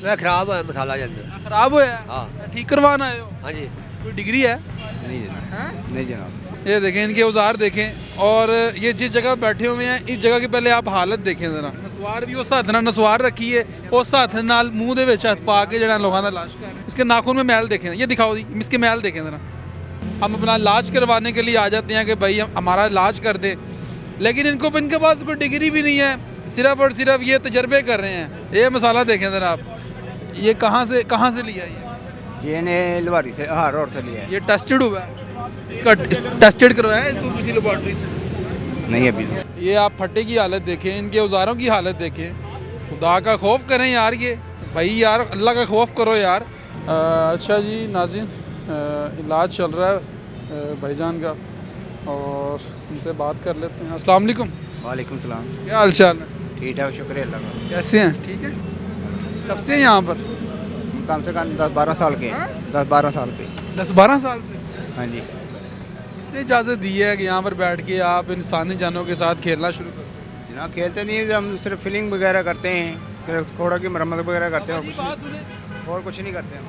वह खराब है मसाला जल्द। खराब होया है? हाँ ठीक करवाना आए हो? हाँ जी। कोई डिग्री है? नहीं जनाब। हैं? नहीं जनाब। ये देखें इनके औजार देखें, और ये जिस जगह बैठे हुए हैं इस जगह की पहले आप हालत देखें जरा। नसवार भी उस हथ नाल नसवार रखी है, उस हथ नाल मूँह दे विच हथ पा के जड़ा लोगों का इलाज कर रहे हैं। इसके नाखून में मैल देखें, ये दिखाओ जी, इसके मैल देखें जरा। हम अपना इलाज करवाने के लिए आ जाते हैं कि भाई हमारा इलाज कर दे, लेकिन इनके पास कोई डिग्री भी नहीं है, सिर्फ और सिर्फ ये तजर्बे कर रहे हैं। ये मसाला देखें जरा आप, ये कहाँ से लिया ये ने लवारी से हाँ रोड से लिया है। ये टेस्टेड हुआ है? इसका टेस्टेड करवाया है इसको किसी लेबॉर्ट्री से? नहीं अभी। ये आप फट्टे की हालत देखें, इनके औजारों की हालत देखें। खुदा का खौफ करें यार, ये भाई यार अल्लाह का खौफ करो यार। अच्छा जी नाज़रीन, इलाज चल रहा है भाईजान का, और इनसे बात कर लेते हैं। अस्सलाम वालेकुम। वालेकुम सलाम। क्या हाल चाल है? ठीक ठाक शुक्र अल्लाह का। कैसे हैं? ठीक है। कब से हैं यहाँ पर? कम से कम 10-12 साल के। 10-12 साल के। 10-12 साल से? हाँ जी। इसने इजाज़त दी है कि यहाँ पर बैठ के आप इंसानी जानों के साथ खेलना शुरू करो? जनाब खेलते नहीं, हम सिर्फ फिलिंग वगैरह करते हैं, सिर्फ घोड़ों की मरम्मत वगैरह करते हैं, और कुछ नहीं करते हम।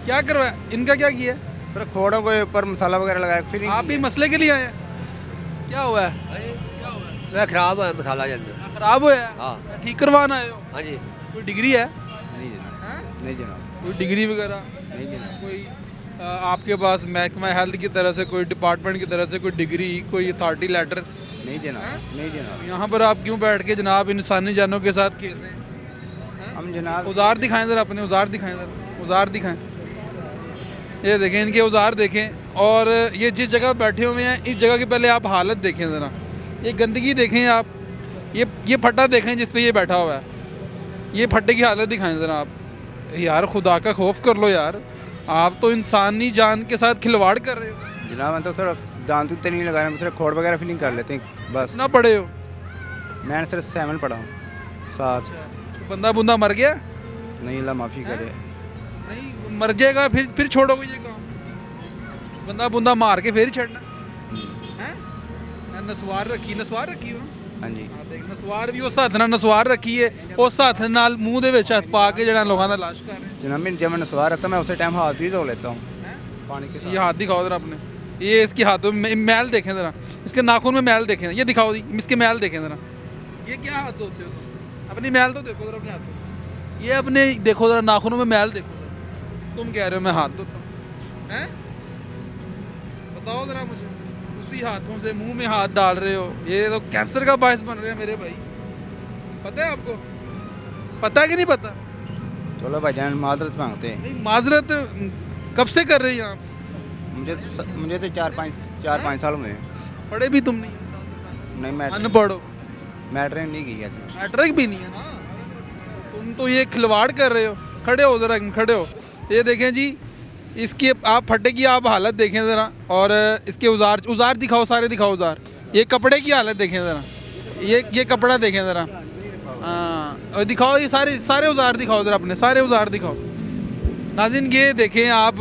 क्या करवाया? इनका क्या किया? सिर्फ घोड़ों के ऊपर मसाला वगैरह लगाया, फिलिंग। आप भी मसले के लिए आए हैं? क्या हुआ है? वह खराब है मसाला जल्द। खराब होया है? हाँ ठीक करवाना आए हो? हाँ जी। कोई डिग्री है? नहीं जनाब। हैं? नहीं जनाब। कोई डिग्री वगैरह? नहीं जनाब। कोई आपके पास महकमा हेल्थ की तरह से, कोई डिपार्टमेंट की तरह से कोई डिग्री, कोई अथॉरिटी लेटर? नहीं जनाब। नहीं जनाब। यहाँ पर आप क्यों बैठ के जनाब इंसानी जानों के साथ खेल रहे हैं? हम जनाब औजार दिखाएं ज़रा, अपने औजार दिखाएं ज़रा, औजार दिखाएं। ये देखें इनके औजार देखें, और ये जिस जगह बैठे हुए हैं इस जगह की पहले आप हालत देखें ज़रा। ये गंदगी देखें आप, ये फट्टा देखें जिस पे ये बैठा हुआ है, ये फट्टे की हालत दिखाएं ज़रा आप। यार खुदा का खौफ कर लो यार, आप तो इंसानी जान के साथ खिलवाड़ कर रहे हो। जनाब हम तो सिर्फ दांत तो नहीं लगा रहे, हम सिर्फ खोड़ वगैरह फिलिंग कर लेते हैं बस। ना पढ़े हो? मैंने सिर्फ 7 पढ़ा हूँ, 7। बंदा बुंदा मर गया? नहीं अल्लाह माफ़ी करे। नहीं मर जाएगा फिर छोड़ोगे ये काम? बंदा बुंदा मार के फिर छड़ना हैं? नसवार रखी हो? हाँ जी। हाँ देख, नसवार भी उस हथ नाल नसवार रखी है, उस हथ नाल मूँह दे विच हथ पा के जड़ा लोगों का इलाज कर रहे हैं। जनाब मैं जब मैं नसवार रखता मैं उसी टाइम हाथ भी धो लेता हूँ पानी के ये हाथ दिखाओ जरा अपने, ये इसके हाथों में मैल देखें जरा, इसके नाखून में मैल देखें, ये दिखाओ जी, इसके मैल देखें जरा। ये क्या हाथ धोते हो तुम? अपनी मैल तो देखो जरा अपने हाथ, ये अपने देखो जरा, नाखूनों में मैल देखो जरा। तुम कह रहे हो मैं हाथ धोता हूँ हैं? बताओ जरा मुझे, उसी हाथों से मुंह में हाथ डाल रहे हो, ये तो कैंसर का बायस बन रहे हैं मेरे भाई। पता है आपको? पता है कि नहीं पता? चलो भाईजान माजरत मांगते हैं। नहीं माजरत कब से कर रही हैं आप? मुझे तो 4-5 साल हुए हैं। पढ़े भी तुम नहीं? नहीं मैं अनपढ़ हो? मैट्रिक नहीं किया था। मैट्रिक भी नहीं है ना, तुम तो ये खिलवाड़ कर रहे हो। खड़े हो जरा, खड़े हो। ये देखें जी, इसकी आप फटे की आप हालत देखें ज़रा, और इसके औजार दिखाओ, सारे दिखाओ औजार। ये कपड़े की हालत देखें ज़रा, ये कपड़ा देखें ज़रा। हाँ और दिखाओ, ये सारे औजार दिखाओ ज़रा, अपने सारे औजार दिखाओ। नाज़रीन ये देखें आप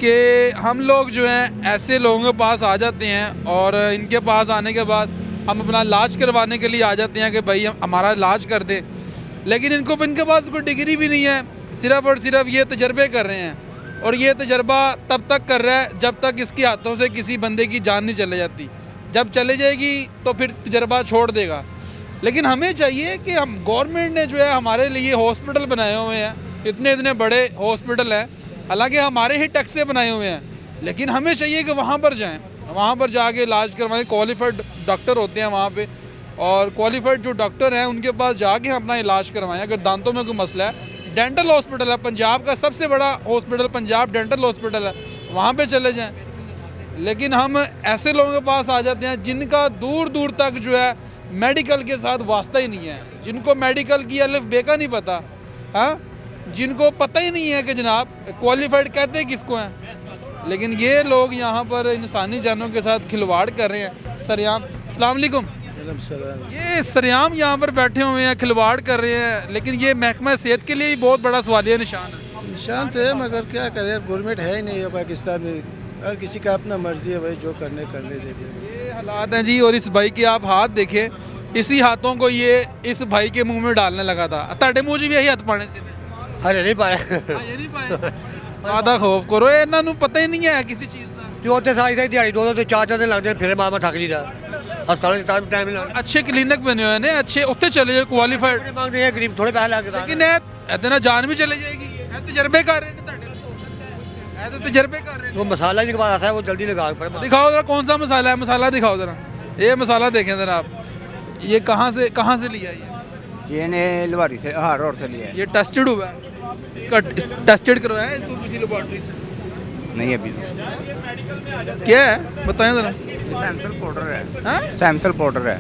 कि हम लोग जो हैं ऐसे लोगों के पास आ जाते हैं, और इनके पास आने के बाद हम अपना इलाज करवाने के लिए आ जाते हैं कि भाई हमारा इलाज कर दे, लेकिन इनके पास कोई डिग्री भी नहीं है, सिर्फ और सिर्फ ये तजर्बे कर रहे हैं। और ये तजर्बा तब तक कर रहा है जब तक इसके हाथों से किसी बंदे की जान नहीं चले जाती। जब चले जाएगी तो फिर तजर्बा छोड़ देगा। लेकिन हमें चाहिए कि हम, गवर्नमेंट ने जो है हमारे लिए हॉस्पिटल बनाए हुए हैं, इतने बड़े हॉस्पिटल हैं, हालांकि हमारे ही टैक्स से बनाए हुए हैं, लेकिन हमें चाहिए कि वहाँ पर जाएँ, वहाँ पर जाके इलाज करवाएं। क्वालिफाइड डॉक्टर होते हैं वहाँ पे, और क्वालिफाइड जो डॉक्टर हैं उनके पास जाके हम अपना इलाज करवाएं। अगर दांतों में कोई मसला है, डेंटल हॉस्पिटल है, पंजाब का सबसे बड़ा हॉस्पिटल पंजाब डेंटल हॉस्पिटल है, वहाँ पे चले जाएं। लेकिन हम ऐसे लोगों के पास आ जाते हैं जिनका दूर दूर तक जो है मेडिकल के साथ वास्ता ही नहीं है, जिनको मेडिकल की अलिफ बे का नहीं पता, हाँ, जिनको पता ही नहीं है कि जनाब क्वालिफाइड कहते किसको हैं। लेकिन ये लोग यहाँ पर इंसानी जानों के साथ खिलवाड़ कर रहे हैं सरेआम। अस्सलाम वालेकुम। ये सरेआम यहाँ पर बैठे हुए हैं, खिलवाड़ कर रहे हैं, लेकिन ये महकमा सेहत के लिए भी बहुत बड़ा सवालिया निशान है। निशान तो है, मगर क्या करें, गवर्नमेंट है ही नहीं है पाकिस्तान में, हर किसी का अपना मर्जी है भाई, जो करने देते। ये हालात हैं जी। और इस भाई के आप हाथ देखें, इसी हाथों को ये इस भाई के मुंह में डालने लगा था। ताड़े मुँह भी यही हाथ पाने से ਹਰੇ ਨਹੀਂ ਪਾਇਆ ਇਹ ਨਹੀਂ ਪਾਏ ਆਦਾ ਖੌਫ ਕਰੋ ਇਹਨਾਂ ਨੂੰ ਪਤਾ ਹੀ ਨਹੀਂ ਹੈ ਕਿਸੇ ਚੀਜ਼ ਦਾ ਜੋ ਉੱਥੇ ਸਾਰੀ ਸਾਰੀ ਦਿਹਾੜੀ 2-2 ਤੇ 4-4 ਦਿਨ ਲੱਗਦੇ ਫਿਰ ਮਾਮਾ ਥੱਕ ਜੀਦਾ ਹਸਪਤਾਲ ਚ ਟਾਈਮ ਨਹੀਂ ਲੱਗਦਾ ਅੱਛੇ ਕਲੀਨਿਕ ਬਣੇ ਹੋਏ ਨੇ ਅੱਛੇ ਉੱਥੇ ਚਲੇ ਜਾਓ ਕੁਆਲੀਫਾਈਡ ਥੋੜੇ ਮੰਗਦੇ ਆ ਗਰੀਬ ਥੋੜੇ ਪੈਸੇ ਲੱਗ ਕੇ ਲੇਕਿਨ ਇਹਦੇ ਨਾਲ ਜਾਨ ਵੀ ਚਲੇ ਜਾਏਗੀ ਇਹ ਤਜਰਬੇ ਕਰ ਰਹੇ ਨੇ ਤੁਹਾਡੇ ਇਹ ਤਾਂ ਤਜਰਬੇ कर रहे हैं वो मसाला जिनके पास आता है वो जल्दी लगा के पड़े दिखाओ जरा कौन सा मसाला है मसाला दिखाओ जरा ये मसाला देखें जरा आप ये कहाँ से लिया ये ने लवारी से हार रोड से लिया है। ये टेस्टेड हुआ है इसका टेस्टेड करवाया है इसको किसी लेबोरेटरी से नहीं अभी तो क्या है बताएं जरा सैमसल पाउडर है हाँ? सैमसल पाउडर है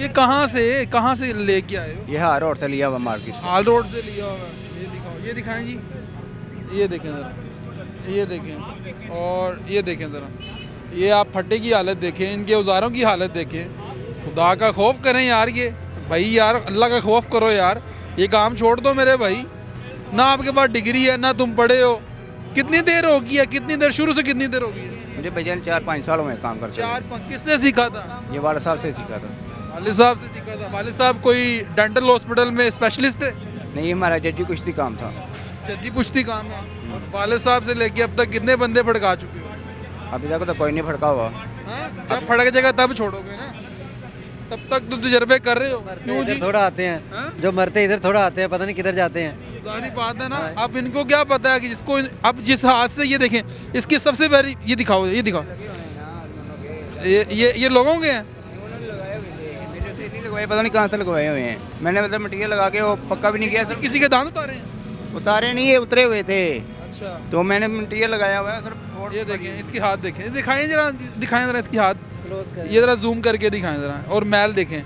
ये कहाँ से लेके आए हो ये हार रोड से लिया हुआ मार्केट से। हाल रोड से लिया हुआ है ये दिखाओ ये दिखाएं जी ये देखें ज़रा ये देखें और ये देखें ज़रा ये आप फट्टे की हालत देखें इनके औजारों की हालत देखें खुदा का खौफ करें यार ये भाई यार अल्लाह का खौफ करो यार ये काम छोड़ दो मेरे भाई ना आपके पास डिग्री है ना तुम पढ़े हो कितनी देर होगी है कितनी देर शुरू से कितनी देर होगी है मुझे भैया 4-5 सालों में काम करते हैं। किससे सीखा था ये वाला साहब से सीखा था। वालिद साहब से सीखा था वालिद साहब कोई डेंटल हॉस्पिटल में स्पेशलिस्ट थे नहीं हमारा जज्जी कुश्ती काम था। जद्दी पुश्ती काम है और वालिद साहब से लेके अब तक कितने बंदे भड़का चुके हो अभी तक तो कोई नहीं फड़का हुआ। हाँ? जब फड़क जाएगा तब छोड़ोगे ना तब तक तो तजर्बे कर रहे हो क्यों जी इधर थोड़ा आते हैं हाँ? जो मरते इधर थोड़ा आते हैं पता नहीं किधर जाते हैं सारी बात है ना अब इनको क्या पता है कि जिसको अब जिस हाथ से ये देखें इसकी सबसे पहले ये दिखाओ ये लोगों के हैं लगवाए पता नहीं कहाँ से लगवाए हुए हैं मैंने मतलब मटीरियल लगा के वो पक्का भी नहीं किया सर। किसी के दांत उतारे हैं उतारे नहीं है उतरे हुए थे अच्छा तो मैंने मटीरियल लगाया हुआ है सर। ये देखें इसकी हाथ देखें दिखाएं जरा इसकी हाथ ये जरा जूम करके दिखाएं जरा और मैल देखें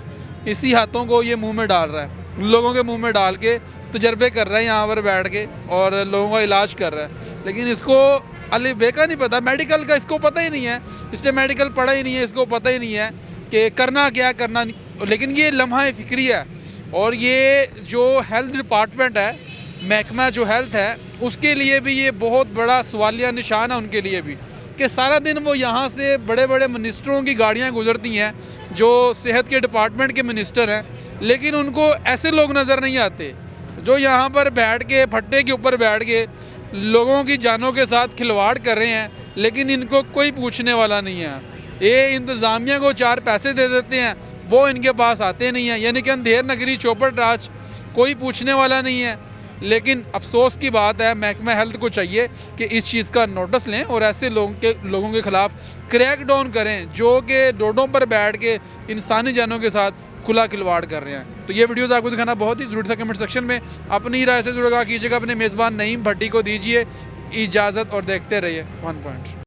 इसी हाथों को ये मुंह में डाल रहा है लोगों के मुंह में डाल के तजर्बे कर रहा है यहाँ पर बैठ के और लोगों का इलाज कर रहा है लेकिन इसको अली बे का नहीं पता मेडिकल का इसको पता ही नहीं है इसलिए मेडिकल पढ़ा ही नहीं है इसको पता ही नहीं है कि करना क्या करना नहीं लेकिन ये लम्हा फिक्री है और ये जो हेल्थ डिपार्टमेंट है महकमा जो हेल्थ है उसके लिए भी ये बहुत बड़ा सवालिया निशान है उनके लिए भी कि सारा दिन वो यहाँ से बड़े बड़े मिनिस्टरों की गाड़ियाँ गुजरती हैं जो सेहत के डिपार्टमेंट के मिनिस्टर हैं लेकिन उनको ऐसे लोग नज़र नहीं आते जो यहाँ पर बैठ के फट्टे के ऊपर बैठ के लोगों की जानों के साथ खिलवाड़ कर रहे हैं लेकिन इनको कोई पूछने वाला नहीं है ये इंतज़ामिया को 4 पैसे दे देते हैं वो इनके पास आते नहीं हैं यानी कि अंधेर नगरी चौपट राज कोई पूछने वाला नहीं है लेकिन अफसोस की बात है महकमा हेल्थ को चाहिए कि इस चीज़ का नोटिस लें और ऐसे लोगों के ख़िलाफ़ क्रैक डाउन करें जो कि रोडों पर बैठ के इंसानी जानों के साथ खुला खिलवाड़ कर रहे हैं। तो ये वीडियोस आपको दिखाना बहुत ही ज़रूरी था। कमेंट सेक्शन में अपनी राय से जुड़ा कीजिएगा अपने मेज़बान नईम भट्टी को दीजिए इजाज़त और देखते रहिए 1 पॉइंट।